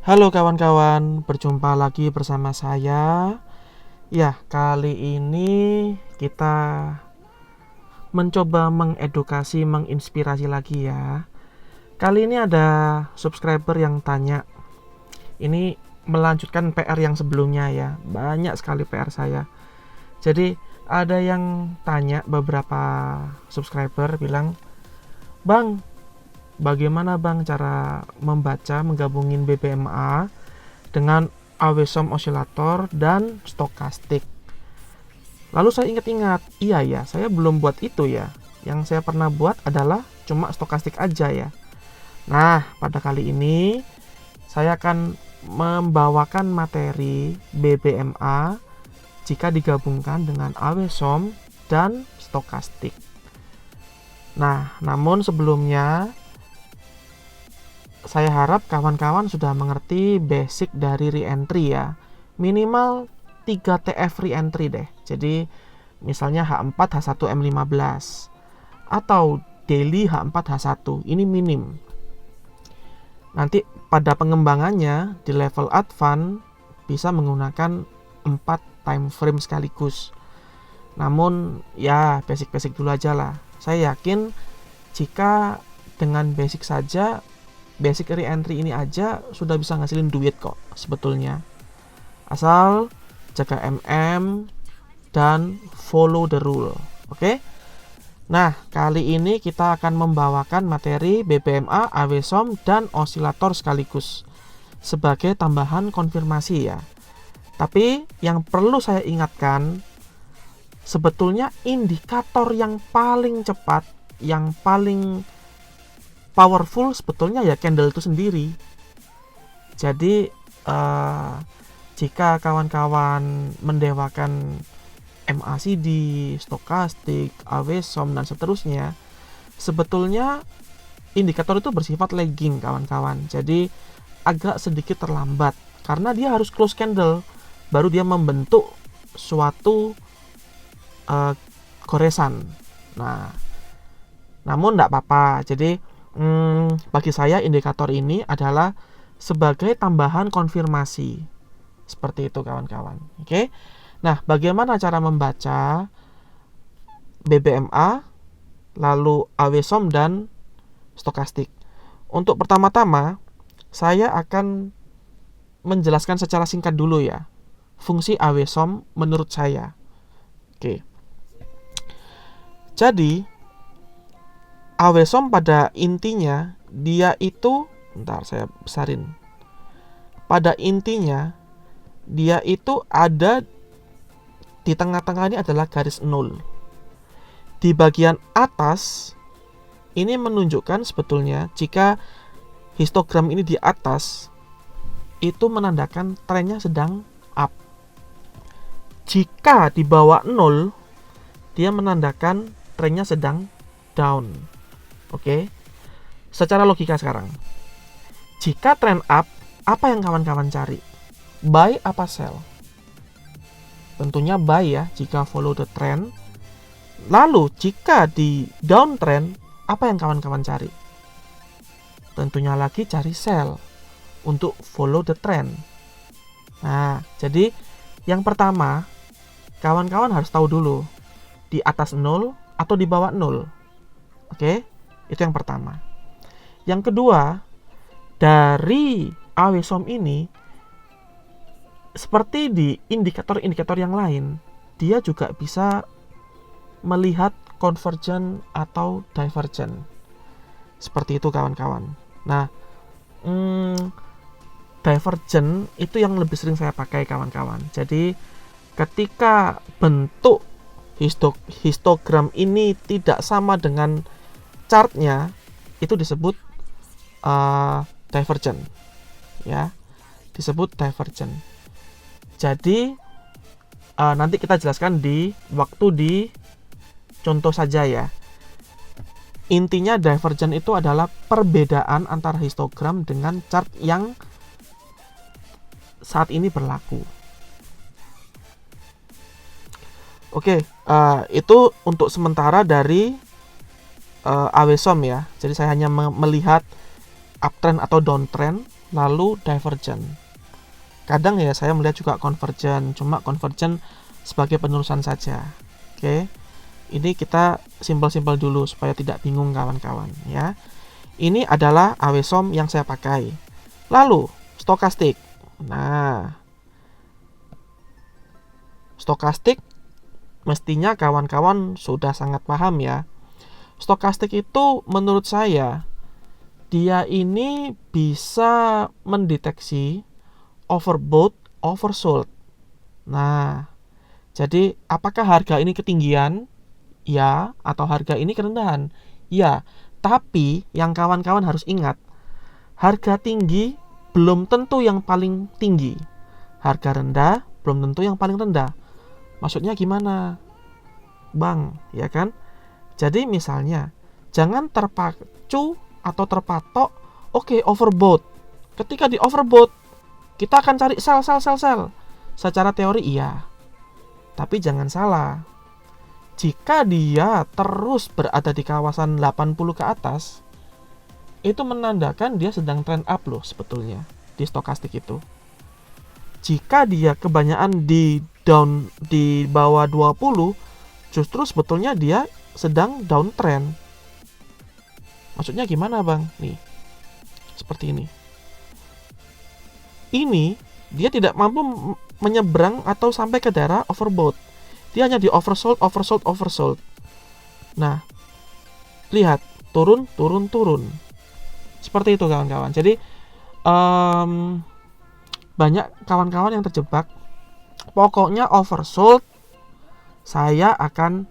Halo kawan-kawan, berjumpa lagi bersama saya. Ya, kali ini kita mencoba mengedukasi, menginspirasi lagi ya. Kali ini ada subscriber yang tanya. Ini melanjutkan PR yang sebelumnya ya. Banyak sekali PR saya. Jadi ada yang tanya, beberapa subscriber bilang, "Bang, bagaimana bang cara membaca, menggabungin BBMA dengan Awesom oscillator dan stokastik?" Lalu saya ingat-ingat, iya ya, saya belum buat itu ya. Yang saya pernah buat adalah cuma stokastik aja ya. Nah, pada kali ini saya akan membawakan materi BBMA jika digabungkan dengan Awesom dan stokastik. Nah, namun sebelumnya saya harap kawan-kawan sudah mengerti basic dari reentry ya. Minimal 3 TF reentry deh. Jadi misalnya H4, H1, M15 atau daily H4, H1. Ini minim. Nanti pada pengembangannya di level advance bisa menggunakan 4 time frame sekaligus. Namun ya basic-basic dulu aja lah. Saya yakin jika dengan basic saja, basic reentry ini aja sudah bisa ngasilin duit kok sebetulnya. Asal jaga MM dan follow the rule. Oke? Nah, kali ini kita akan membawakan materi BBMA, Awesom, dan osilator sekaligus sebagai tambahan konfirmasi ya. Tapi yang perlu saya ingatkan, sebetulnya indikator yang paling cepat, yang paling powerful sebetulnya ya candle itu sendiri. Jadi jika kawan-kawan mendewakan MACD, stokastik, Awesom dan seterusnya, sebetulnya indikator itu bersifat lagging kawan-kawan. Jadi agak sedikit terlambat karena dia harus close candle baru dia membentuk suatu goresan. Nah, namun tidak apa-apa. Jadi bagi saya indikator ini adalah sebagai tambahan konfirmasi. Seperti itu kawan-kawan. Oke. Nah, bagaimana cara membaca BBMA, lalu Awesom dan stokastik? Untuk pertama-tama, saya akan menjelaskan secara singkat dulu ya fungsi Awesom menurut saya. Oke. Jadi Awesom pada intinya dia itu, bentar saya besarin. Pada intinya dia itu ada di tengah-tengah ini adalah garis 0. Di bagian atas ini menunjukkan sebetulnya jika histogram ini di atas itu menandakan trennya sedang up. Jika di bawah 0 dia menandakan trennya sedang down. Oke. Secara logika sekarang, jika tren up, apa yang kawan-kawan cari? Buy apa sell? Tentunya buy ya jika follow the trend. Lalu jika di downtrend, apa yang kawan-kawan cari? Tentunya lagi cari sell untuk follow the trend. Nah, jadi yang pertama kawan-kawan harus tahu dulu di atas 0 atau di bawah 0. Oke, itu yang pertama. Yang kedua, dari Awesom ini seperti di indikator-indikator yang lain, dia juga bisa melihat convergent atau divergent. Seperti itu kawan-kawan. Nah, divergent itu yang lebih sering saya pakai kawan-kawan. Jadi ketika bentuk histogram ini tidak sama dengan chartnya, itu disebut divergent. Ya, disebut divergent. Jadi nanti kita jelaskan di waktu di contoh saja ya. Intinya divergent itu adalah perbedaan antara histogram dengan chart yang saat ini berlaku. Oke, itu untuk sementara dari Awesom ya. Jadi saya hanya melihat uptrend atau downtrend lalu divergent. Kadang ya saya melihat juga convergent, cuma convergent sebagai penerusan saja. Oke. Ini kita simpel-simpel dulu supaya tidak bingung kawan-kawan ya. Ini adalah AWSOM yang saya pakai. Lalu stokastik. Nah, stokastik mestinya kawan-kawan sudah sangat paham ya. Stokastik itu menurut saya dia ini bisa mendeteksi overbought, oversold. Nah, jadi apakah harga ini ketinggian? Ya, atau harga ini kerendahan? Ya, tapi yang kawan-kawan harus ingat, harga tinggi belum tentu yang paling tinggi. Harga rendah belum tentu yang paling rendah. Maksudnya gimana, Bang? Ya kan? Jadi misalnya, jangan terpacu atau terpatok, oke, overbought. Ketika di overbought, kita akan cari sell. Secara teori iya. Tapi jangan salah. Jika dia terus berada di kawasan 80 ke atas, itu menandakan dia sedang trend up loh sebetulnya di stokastik itu. Jika dia kebanyakan di bawah 20, justru sebetulnya dia sedang downtrend. Maksudnya gimana, Bang? Nih, seperti ini. Ini dia tidak mampu menyeberang atau sampai ke daerah overbought. Dia hanya di oversold. Nah, lihat, turun. Seperti itu kawan-kawan. Jadi, banyak kawan-kawan yang terjebak. Pokoknya oversold, saya akan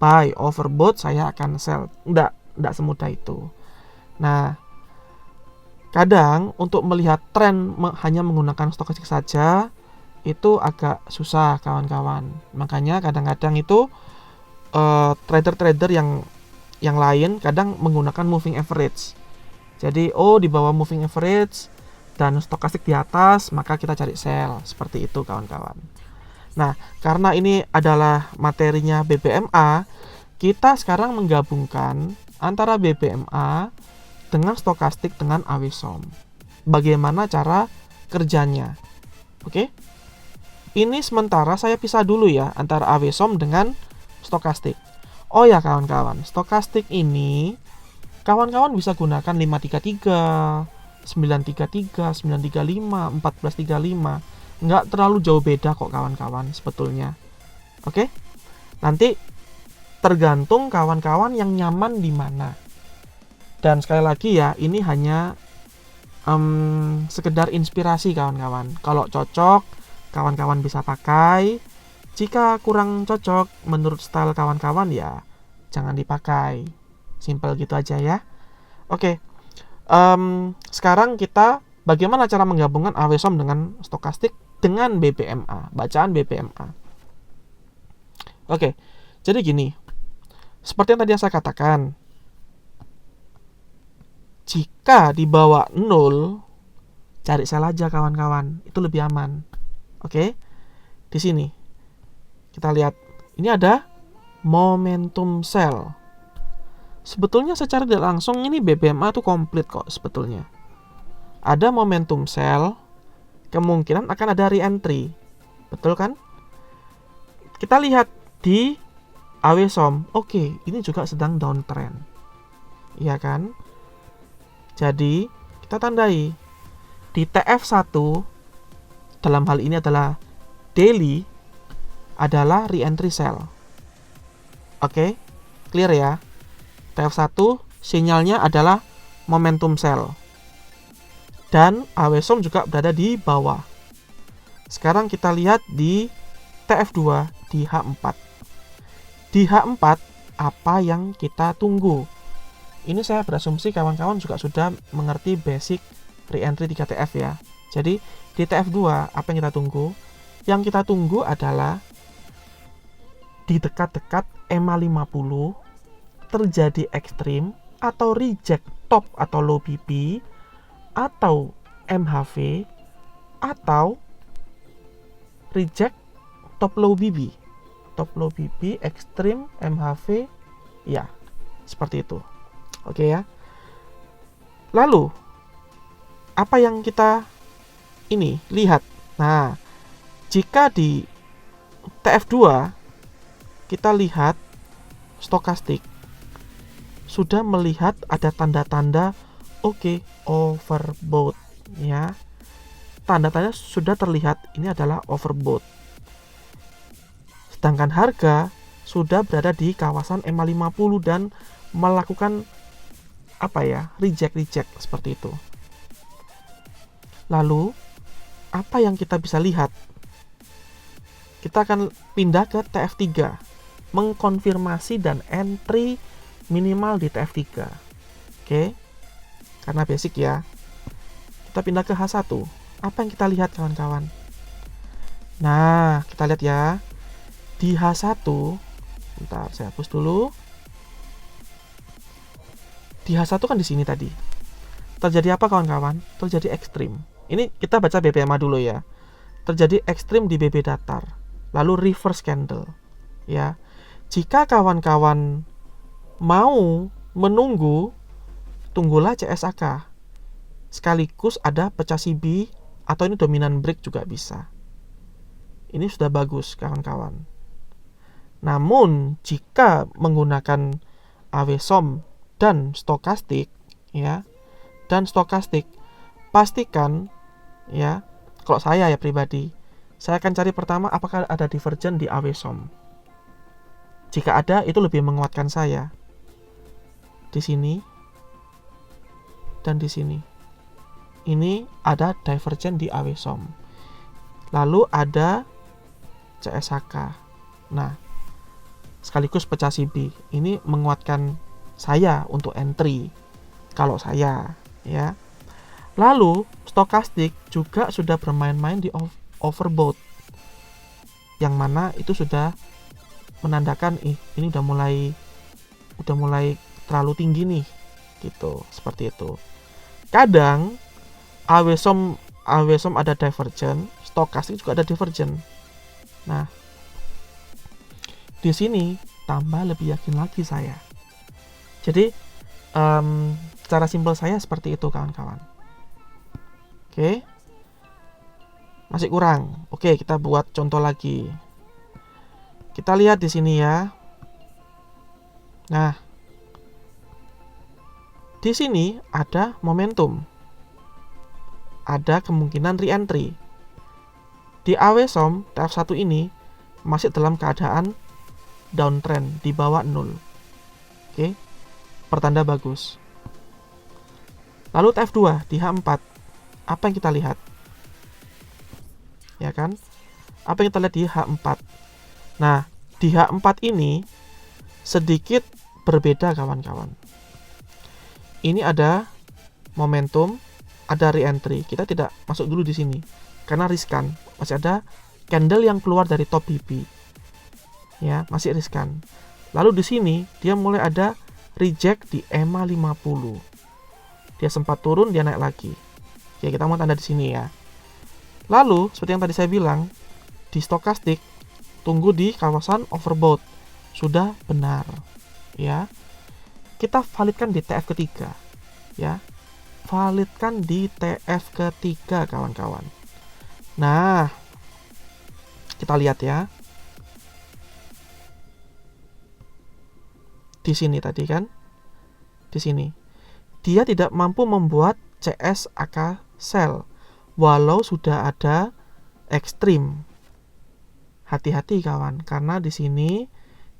buy. Overbought, saya akan sell. Nggak semudah itu. Nah, kadang untuk melihat tren hanya menggunakan stokastik saja, itu agak susah kawan-kawan. Makanya kadang-kadang itu trader-trader yang lain kadang menggunakan moving average. Jadi di bawah moving average dan stokastik di atas, maka kita cari sell. Seperti itu kawan-kawan. Nah, karena ini adalah materinya BBMA, kita sekarang menggabungkan antara BBMA dengan stokastik dengan AWSOM. Bagaimana cara kerjanya? Oke? Ini sementara saya pisah dulu ya antara AWSOM dengan stokastik. Oh ya kawan-kawan, stokastik ini kawan-kawan bisa gunakan 533, 933, 935, 1435. Nggak terlalu jauh beda kok kawan-kawan sebetulnya. Oke? Nanti tergantung kawan-kawan yang nyaman di mana. Dan sekali lagi ya, ini hanya sekedar inspirasi kawan-kawan. Kalau cocok, kawan-kawan bisa pakai. Jika kurang cocok menurut style kawan-kawan ya jangan dipakai. Simple gitu aja ya. Oke. Sekarang kita bagaimana cara menggabungkan AWSOM dengan stokastik dengan BBMA, bacaan BBMA. Oke. Jadi gini. Seperti yang tadi saya katakan, jika di bawah 0, cari sell aja kawan-kawan. Itu lebih aman. Oke. Di sini kita lihat, ini ada momentum sell. Sebetulnya secara tidak langsung ini BBMA itu komplit kok sebetulnya. Ada momentum sell, kemungkinan akan ada re-entry. Betul kan? Kita lihat di AWSOM. Oke, ini juga sedang downtrend. Iya kan? Jadi, kita tandai di TF1 dalam hal ini adalah daily adalah re-entry sell. Oke, clear ya. TF1 sinyalnya adalah momentum sell. Dan AWSOM juga berada di bawah. Sekarang kita lihat di TF2 di H4. Di H4 apa yang kita tunggu? Ini saya berasumsi kawan-kawan juga sudah mengerti basic re-entry 3TF ya. Jadi di TF2 apa yang kita tunggu? Yang kita tunggu adalah di dekat-dekat EMA 50 terjadi ekstrim atau reject top atau low BB atau MHV atau reject top low BB. Top low BB, ekstrim, MHV, ya seperti itu. Oke ya. Lalu apa yang kita ini lihat? Nah, jika di TF2 kita lihat stokastik sudah melihat ada tanda-tanda oke, overbought ya. Tanda-tanda sudah terlihat ini adalah overbought. Sedangkan harga sudah berada di kawasan EMA 50 dan melakukan reject seperti itu. Lalu apa yang kita bisa lihat? Kita akan pindah ke TF3, mengkonfirmasi dan entry minimal di TF3. Oke. Karena basic ya. Kita pindah ke H1. Apa yang kita lihat kawan-kawan? Nah, kita lihat ya. Di H1, bentar saya hapus dulu. Di H1 kan di sini tadi. Terjadi apa kawan-kawan? Terjadi ekstrim. Ini kita baca BPMA dulu ya. Terjadi ekstrim di BB datar. Lalu reverse candle. Ya. Jika kawan-kawan mau menunggu, tunggulah CSAK. Sekaligus ada pecah CB atau ini dominan break juga bisa. Ini sudah bagus kawan-kawan. Namun jika menggunakan AWSOM dan stokastik ya, pastikan ya, kalau saya ya pribadi, saya akan cari pertama apakah ada divergen di AWSOM. Jika ada, itu lebih menguatkan saya. Di sini dan di sini. Ini ada divergen di AWSOM. Lalu ada CSHK. Nah, sekaligus pecah CB. Ini menguatkan saya untuk entry. Kalau saya, ya. Lalu stokastik juga sudah bermain-main di overbought. Yang mana itu sudah menandakan ini udah mulai terlalu tinggi nih. Gitu, seperti itu. Kadang AWSOM ada divergen, stokastik juga ada divergen. Nah, di sini tambah lebih yakin lagi saya. Jadi secara simpel saya seperti itu kawan-kawan. Oke, masih kurang. Oke, kita buat contoh lagi. Kita lihat di sini ya. Nah, di sini ada momentum. Ada kemungkinan re-entry. Di AWSOM TF1 ini masih dalam keadaan downtrend di bawah 0. Oke. Pertanda bagus. Lalu TF2 di H4. Apa yang kita lihat? Ya kan? Apa yang kita lihat di H4? Nah, di H4 ini sedikit berbeda kawan-kawan. Ini ada momentum, ada re-entry. Kita tidak masuk dulu di sini karena riskan. Masih ada candle yang keluar dari top BB. Ya, masih riskan. Lalu di sini dia mulai ada reject di EMA 50. Dia sempat turun, dia naik lagi. Oke, kita mau tanda di sini ya. Lalu, seperti yang tadi saya bilang, di stokastik tunggu di kawasan overbought. Sudah benar. Ya. Kita validkan di TF ketiga. Ya. Validkan di TF ketiga kawan-kawan. Nah, kita lihat ya. Di sini tadi kan. Di sini. Dia tidak mampu membuat CSAK sell walau sudah ada ekstrim. Hati-hati kawan, karena di sini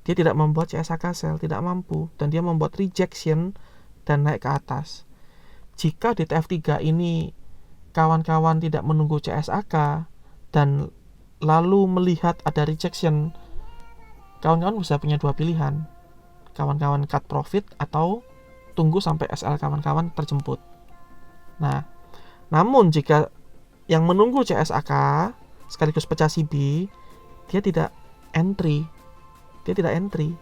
dia tidak membuat CSAK sell, tidak mampu, dan dia membuat rejection dan naik ke atas. Jika di TF3 ini kawan-kawan tidak menunggu CSAK dan lalu melihat ada rejection, kawan-kawan bisa punya dua pilihan. Kawan-kawan cut profit atau tunggu sampai SL kawan-kawan terjemput. Nah, namun jika yang menunggu CSAK sekaligus pecah CB, dia tidak entry. Dia tidak entry.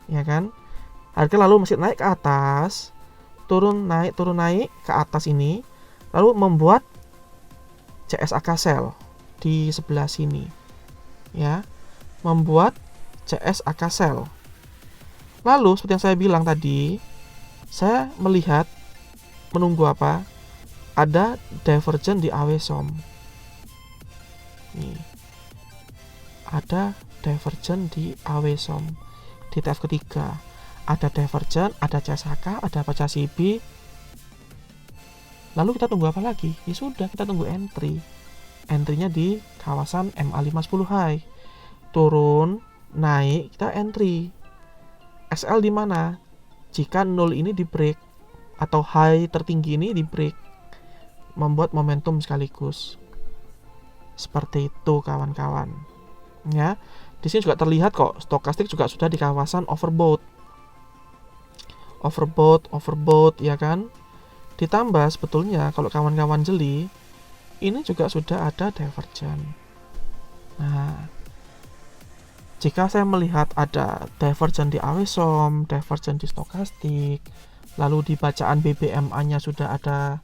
Ya kan? Harga lalu masih naik ke atas, turun naik ke atas ini, lalu membuat CSAK sell di sebelah sini. Ya. Membuat CSAK sell. Lalu seperti yang saya bilang tadi, saya melihat menunggu apa? ada divergent di AWSOM. Nih. Ada divergent di AWSOM di TF ketiga. Ada divergent, ada CSHK, ada pecah CB. Lalu kita tunggu apa lagi? Ya sudah, kita tunggu entry. Entry-nya di kawasan MA510 high. Turun, naik, kita entry. SL di mana? Jika 0 ini di break atau high tertinggi ini di break, membuat momentum sekaligus. Seperti itu kawan-kawan. Ya, di sini juga terlihat kok stokastik juga sudah di kawasan overbought, ya kan? Ditambah sebetulnya kalau kawan-kawan jeli, ini juga sudah ada divergent. Nah, jika saya melihat ada divergent di AWSOM, divergent di stokastik, lalu di bacaan BBMA-nya sudah ada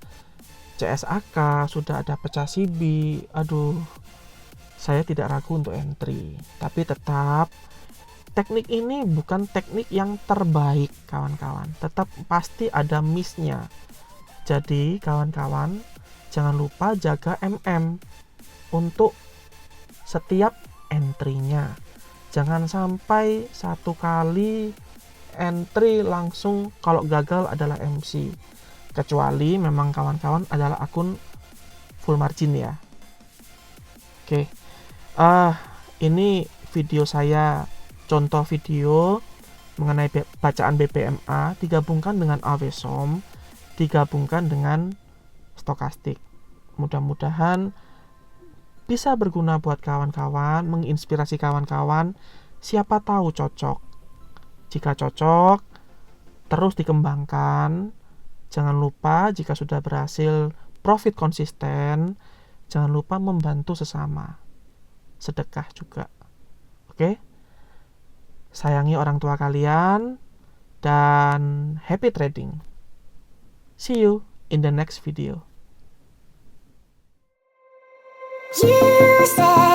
CSAK, sudah ada pecah CB, aduh, saya tidak ragu untuk entry. Tapi tetap, teknik ini bukan teknik yang terbaik, kawan-kawan. Tetap pasti ada miss-nya. Jadi, kawan-kawan, jangan lupa jaga MM untuk setiap entry-nya. Jangan sampai satu kali entry langsung kalau gagal adalah MC. Kecuali memang kawan-kawan adalah akun full margin ya. Oke. Ini video saya, contoh video mengenai bacaan BBMA digabungkan dengan AWSOM, digabungkan dengan stokastik. Mudah-mudahan bisa berguna buat kawan-kawan, menginspirasi kawan-kawan. Siapa tahu cocok. Jika cocok, terus dikembangkan. Jangan lupa jika sudah berhasil profit konsisten, jangan lupa membantu sesama. Sedekah juga. Oke? Sayangi orang tua kalian dan happy trading. See you in the next video. You say